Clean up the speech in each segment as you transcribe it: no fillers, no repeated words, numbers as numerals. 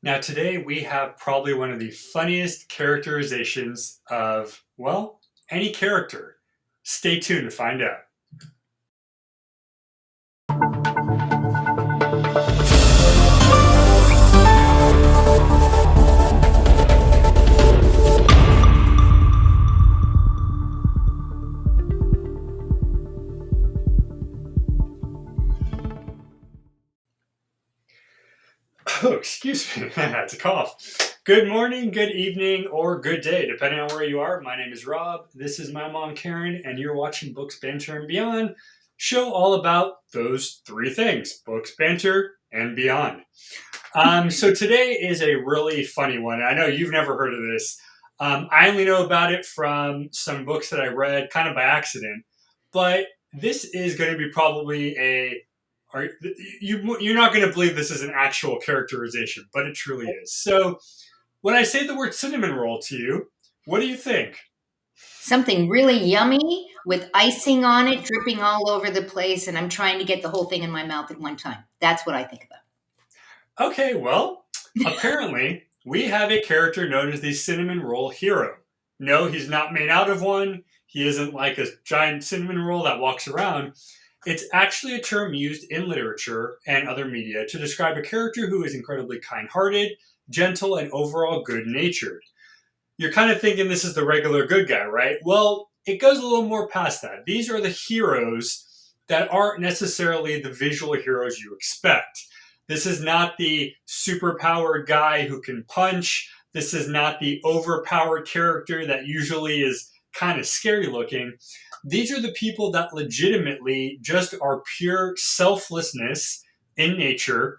Now, today we have probably one of the funniest characterizations of, well, any character. Stay tuned to find out. Oh, excuse me, I had to cough. Good morning, good evening, or good day, depending on where you are. My name is Rob. This is my mom, Karen, and you're watching Books, Banter, and Beyond. Show all about those three things: books, banter, and beyond. So today is a really funny one. I know you've never heard of this. I only know about it from some books that I read kind of by accident, but this is going to be probably are, you're not going to believe this is an actual characterization, but it truly is. So when I say the word cinnamon roll to you, what do you think? Something really yummy with icing on it, dripping all over the place, and I'm trying to get the whole thing in my mouth at one time. That's what I think Okay, well, apparently we have a character known as the cinnamon roll hero. No, he's not made out of one. He isn't like a giant cinnamon roll that walks around. It's actually a term used in literature and other media to describe a character who is incredibly kind hearted, gentle, and overall good natured. You're kind of thinking this is the regular good guy, right? Well, it goes a little more past that. These are the heroes that aren't necessarily the visual heroes you expect. This is not the superpowered guy who can punch. This is not the overpowered character that usually is kind of scary looking. These are the people that legitimately just are pure selflessness in nature.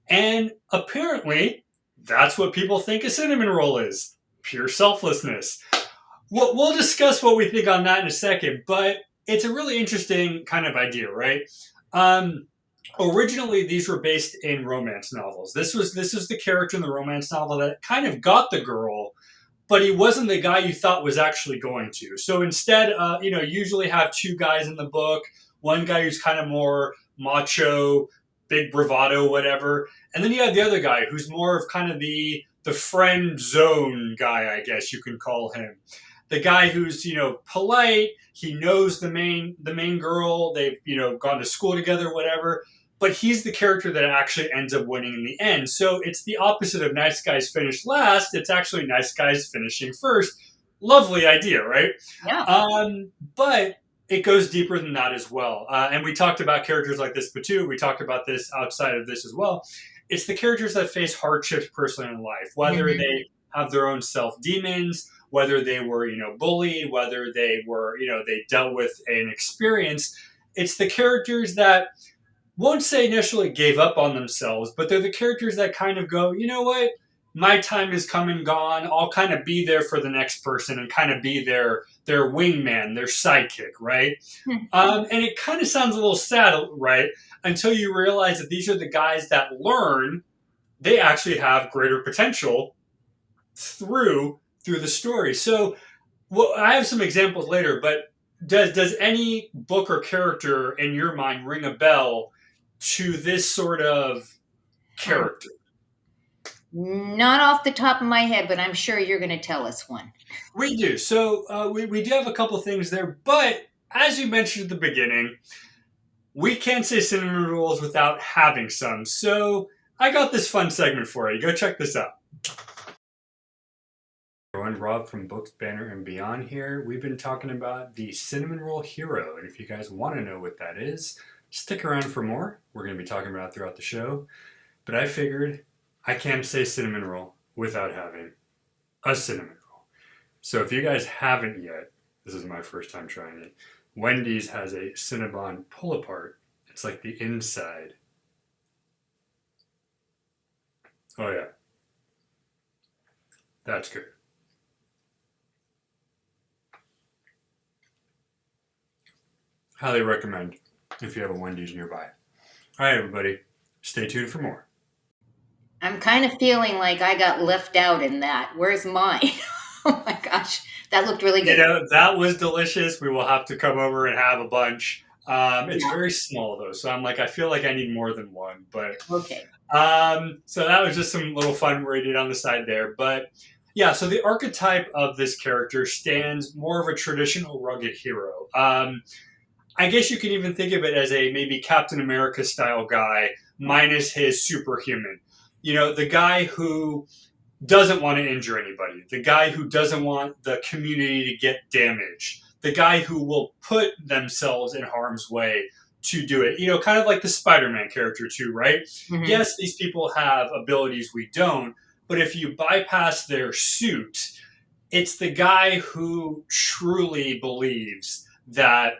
And apparently, that's what people think a cinnamon roll is: pure selflessness. We'll discuss what we think on that in a second, but it's a really interesting kind of idea, right? Originally, these were based in romance novels. This was the character in the romance novel that kind of got the girl, but he wasn't the guy you thought was actually going to. So instead, usually have two guys in the book. One guy who's kind of more macho, big bravado, whatever, and then you have the other guy who's more of kind of the friend zone guy, I guess you can call him. The guy who's polite. He knows the main girl. They've gone to school together, whatever. But he's the character that actually ends up winning in the end. So it's the opposite of nice guys finish last. It's actually nice guys finishing first. Lovely idea, right? Yeah. But it goes deeper than that as well. And we talked about characters like this, but too, we talked about this outside of this as well. It's the characters that face hardships personally in life, whether Mhm. they have their own self demons, whether they were, bullied, whether they were, they dealt with an experience. It's the characters that won't say initially gave up on themselves, but they're the characters that kind of go, you know what? My time has come and gone. I'll kind of be there for the next person and kind of be their wingman, their sidekick, right? And it kind of sounds a little sad, right? Until you realize that these are the guys that learn they actually have greater potential through the story. So, well, I have some examples later, but does any book or character in your mind ring a bell to this sort of Hmm. character? Not off the top of my head, but I'm sure you're going to tell us one. We do. So we do have a couple things there, but as you mentioned at the beginning, we can't say cinnamon rolls without having some. So I got this fun segment for you. Go check this out. Everyone, Rob from Books, Banner, and Beyond here. We've been talking about the cinnamon roll hero, and if you guys want to know what that is, stick around for more. We're going to be talking about it throughout the show. But I figured I can't say cinnamon roll without having a cinnamon roll. So if you guys haven't yet, this is my first time trying it. Wendy's has a Cinnabon pull apart. It's like the inside. Oh yeah, that's good. Highly recommend if you have a Wendy's nearby. All right, everybody, stay tuned for more. I'm kind of feeling like I got left out in that. Where's mine? Oh my gosh, that looked really good. That was delicious. We will have to come over and have a bunch. It's Yeah. very small though, so I'm like, I feel like I need more than one. But Okay. so that was just some little fun rated on the side there. But yeah, so the archetype of this character stands more of a traditional rugged hero. I guess you can even think of it as a maybe Captain America style guy Right. minus his superhuman. You know, the guy who doesn't want to injure anybody, the guy who doesn't want the community to get damaged, the guy who will put themselves in harm's way to do it. You know, kind of like the Spider Man character, too, right? Hmm. Yes, these people have abilities we don't, but if you bypass their suit, it's the guy who truly believes that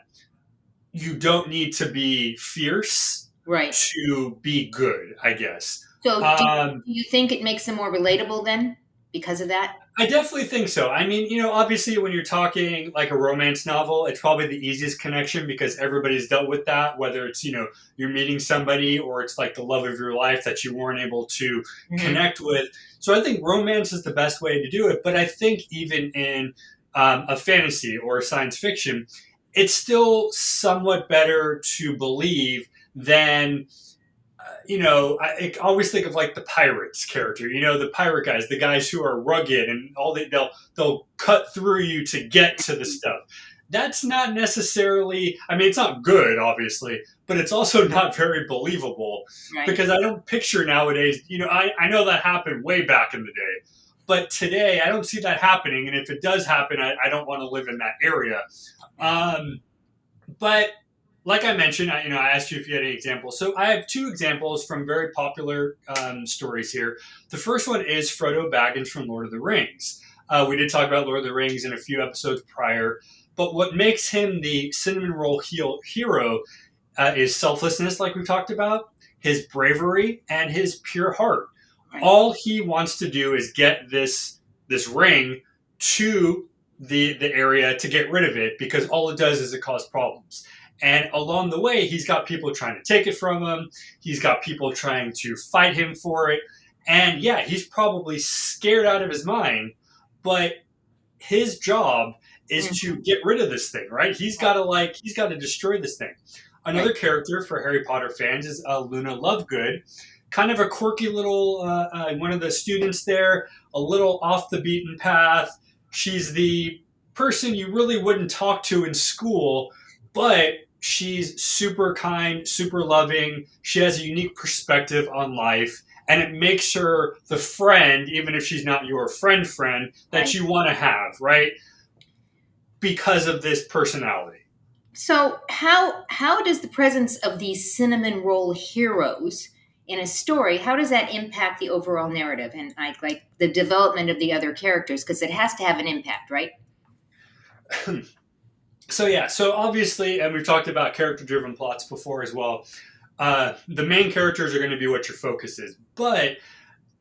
you don't need to be fierce Right. to be good, I guess. So Um, do you think it makes them more relatable then because of that? I definitely think so. I mean, you know, obviously, when you're talking like a romance novel, it's probably the easiest connection because everybody's dealt with that, whether it's, you know, you're meeting somebody or it's like the love of your life that you weren't able to Hmm. connect with. So I think romance is the best way to do it. But I think even in a fantasy or science fiction, it's still somewhat better to believe than you know, I always think of like the pirates character. You know, the pirate guys, the guys who are rugged and they'll cut through you to get to the stuff. That's not necessarily. I mean, it's not good, obviously, but it's also not very believable Right. because I don't picture nowadays. You know, I know that happened way back in the day, but today I don't see that happening. And if it does happen, I don't want to live in that area. Um, but like I mentioned, I asked you if you had any examples. So I have two examples from very popular stories here. The first one is Frodo Baggins from Lord of the Rings. We did talk about Lord of the Rings in a few episodes prior, but what makes him the cinnamon roll hero is selflessness, like we talked about, his bravery, and his pure heart. Right. All he wants to do is get this ring to the area to get rid of it because all it does is it cause problems. And along the way, he's got people trying to take it from him. He's got people trying to fight him for it. And yeah, he's probably scared out of his mind, but his job is to Hmm. get rid of this thing, right? He's got to destroy this thing. Right. Another character for Harry Potter fans is Luna Lovegood, kind of a quirky little one of the students there, a little off the beaten path. She's the person you really wouldn't talk to in school, but she's super kind, super loving. She has a unique perspective on life, and it makes her the friend, even if she's not your friend, that Right. you want to have, right? Because of this personality. So how does the presence of these cinnamon roll heroes in a story, how does that impact the overall narrative and like the development of the other characters? Because it has to have an impact, right? So yeah, so obviously, and we've talked about character-driven plots before as well. The main characters are going to be what your focus is, but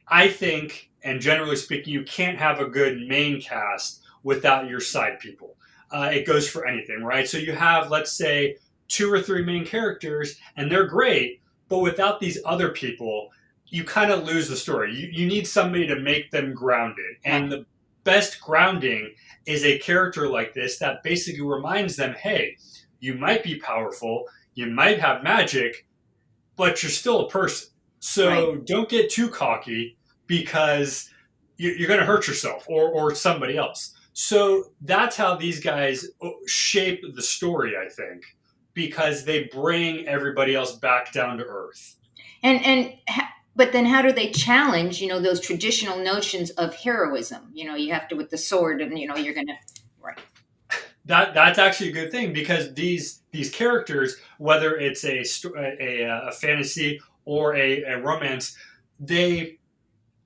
I think, and generally speaking, you can't have a good main cast without your side people. It goes for anything, right? So you have, let's say, two or three main characters, and they're great, but without these other people, you kind of lose the story. You need somebody to make them grounded. Right. And the best grounding is a character like this that basically reminds them hey, you might be powerful, you might have magic, but you're still a person. Right. So don't get too cocky because you're going to hurt yourself or somebody else. So that's how these guys shape the story, I think, because they bring everybody else back down to earth. But then how do they challenge, those traditional notions of heroism? You have to with the sword and you're going to right. That's actually a good thing because these characters, whether it's a fantasy or a romance, they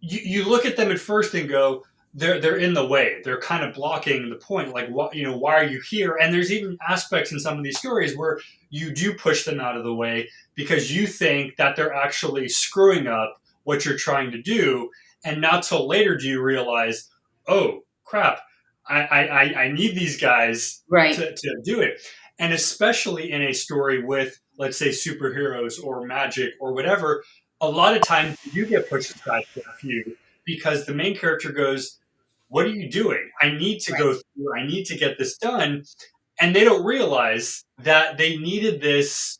you look at them at first and go, they're in the way. They're kind of blocking the point. Like, what why are you here? And there's even aspects in some of these stories where you do push them out of the way because you think that they're actually screwing up what you're trying to do, and not till later do you realize, oh crap, I need these guys Right. to do it. And especially in a story with, let's say, superheroes or magic or whatever, a lot of times you get pushed aside for a few because the main character goes, what are you doing? I need to Right. go through, I need to get this done. and they don't realize that they needed this,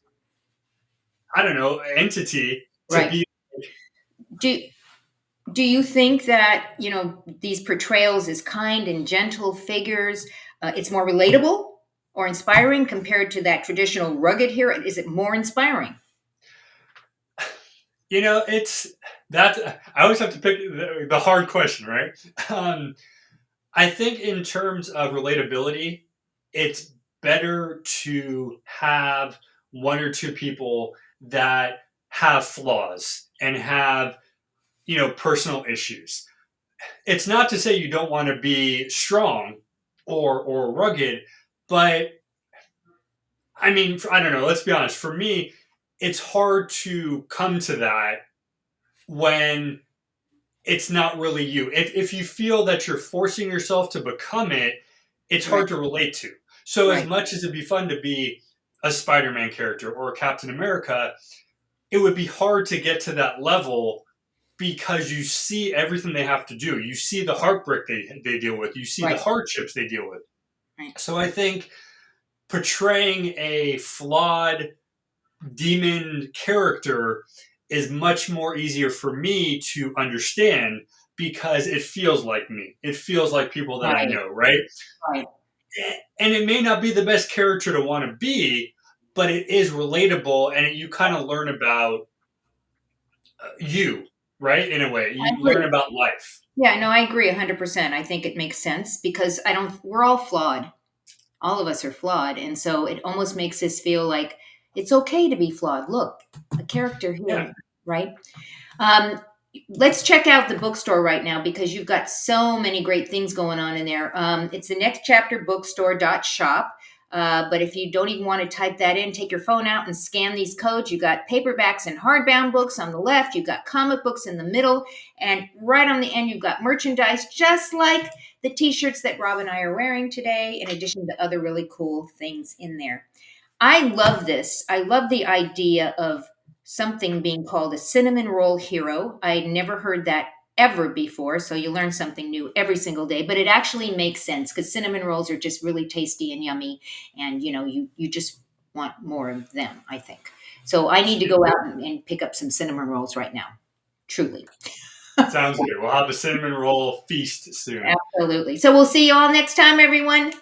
I don't know, entity to Right. be. Do do you think that, these portrayals as kind and gentle figures, it's more relatable or inspiring compared to that traditional rugged hero? Is it more inspiring? It's that I always have to pick the hard question, right? Um, I think in terms of relatability, it's better to have one or two people that have flaws and have, personal issues. It's not to say you don't want to be strong or rugged, but I mean, I don't know. Let's be honest. For me, it's hard to come to that when it's not really you. If you feel that you're forcing yourself to become it, it's Right. hard to relate to. So as Right. much as it'd be fun to be a Spider-Man character or a Captain America, it would be hard to get to that level because you see everything they have to do. You see the heartbreak they deal with. You see the Right. hardships they deal with. Right. So I think portraying a flawed demon character is much more easier for me to understand because it feels like me. It feels like people that I Right. know, right? Right. And it may not be the best character to want to be, but it is relatable and you kind of learn about you, right? In a way, I you learn agree. about life. Yeah, no, I agree 100%. I think it makes sense because we're all flawed. All of us are flawed. And so it almost makes us feel like it's okay to be flawed. Look, a character Yeah. here, right? Um, let's check out the bookstore right now because you've got so many great things going on in there. It's the next chapter bookstore.shop. But if you don't even want to type that in, take your phone out and scan these codes. You got paperbacks and hardbound books on the left. You've got comic books in the middle. And right on the end, you've got merchandise, just like the t-shirts that Rob and I are wearing today, in addition to other really cool things in there. I love this. I love the idea of something being called a cinnamon roll hero. I'd never heard that ever before, so you learn something new every single day. But it actually makes sense because cinnamon rolls are just really tasty and yummy, and you just want more of them. I think so. I need to go out and pick up some cinnamon rolls right now. Truly, Sounds good. We'll have a cinnamon roll feast soon. absolutely. So we'll see you all next time, everyone.